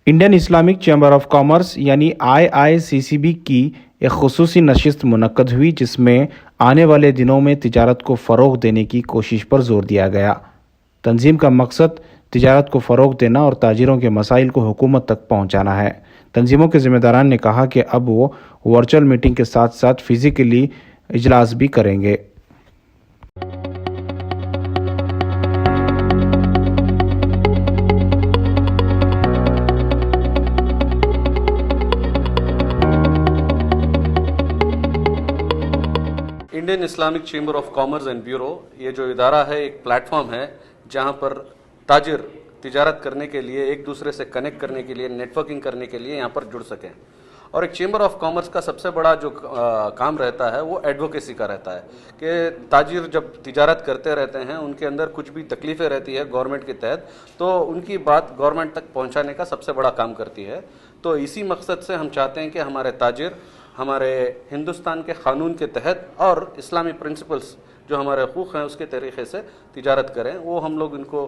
Indian Islamic chamber of commerce یعنی IICCB کی ایک خصوصی نشست منعقد ہوئی، جس میں آنے والے دنوں میں تجارت کو فروغ دینے کی کوشش پر زور دیا گیا۔ تنظیم کا مقصد تجارت کو فروغ دینا اور تاجروں کے مسائل کو حکومت تک پہنچانا ہے۔ تنظیموں کے ذمہ داران نے کہا کہ اب وہ ورچوئل میٹنگ کے ساتھ ساتھ فزیکلی اجلاس بھی کریں گے۔ Indian Islamic chamber of commerce and bureau, یہ جو ادارہ ہے ایک پلیٹ فارم ہے جہاں پر تاجر تجارت کرنے کے لیے، ایک دوسرے سے کنیکٹ کرنے کے لیے، نیٹ ورکنگ کرنے کے لیے یہاں پر جڑ سکیں۔ اور ایک چیمبر آف کامرس کا سب سے بڑا جو کام رہتا ہے وہ ایڈوکیسی کا رہتا ہے کہ تاجر جب تجارت کرتے رہتے ہیں، ان کے اندر کچھ بھی تکلیفیں رہتی ہے گورنمنٹ کے تحت، تو ان کی بات گورنمنٹ تک پہنچانے کا سب سے بڑا کام کرتی ہے۔ تو اسی مقصد سے ہم چاہتے ہیں کہ ہمارے تاجر ہمارے ہندوستان کے قانون کے تحت اور اسلامی پرنسپلز جو ہمارے حقوق ہیں اس کے طریقے سے تجارت کریں۔ وہ ہم لوگ ان کو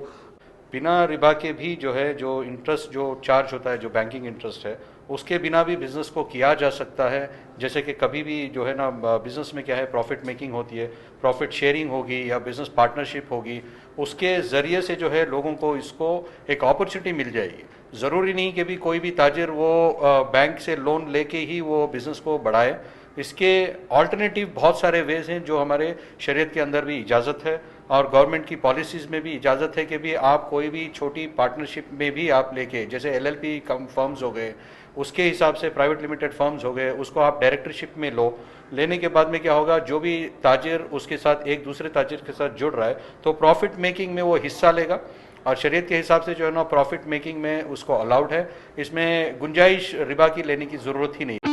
بنا ربا کے بھی جو ہے جو انٹرسٹ جو چارج ہوتا ہے، جو بینکنگ انٹرسٹ ہے، اس کے بنا بھی بزنس کو کیا جا سکتا ہے۔ جیسے کہ کبھی بھی جو ہے نا بزنس میں کیا ہے، پروفٹ میکنگ ہوتی ہے، پروفٹ شیئرنگ ہوگی یا بزنس پارٹنرشپ ہوگی، اس کے ذریعے سے جو ہے لوگوں کو اس کو ایک اپرچونٹی مل جائے گی۔ ضروری نہیں کہ بھی کوئی بھی تاجر وہ بینک سے لون لے کے ہی وہ بزنس کو بڑھائے۔ اس کے آلٹرنیٹیو بہت سارے ویز ہیں جو ہمارے شریعت کے اندر بھی اجازت ہے اور گورنمنٹ کی پالیسیز میں بھی اجازت ہے کہ بھی آپ کوئی بھی چھوٹی پارٹنرشپ میں بھی آپ لے کے، جیسے LLP فرمز ہو گئے، اس کے حساب سے پرائیویٹ لمیٹڈ فرمز ہو گئے، اس کو آپ ڈائریکٹرشپ میں لو۔ لینے کے بعد میں کیا ہوگا، جو بھی تاجر اس کے ساتھ ایک دوسرے تاجر کے ساتھ جڑ رہا ہے تو پروفٹ میکنگ میں وہ حصہ لے گا، اور شریعت کے حساب سے جو ہے نا پروفٹ میکنگ میں اس کو الاؤڈ ہے۔ اس میں گنجائش ربا کی لینے کی ضرورت ہی نہیں۔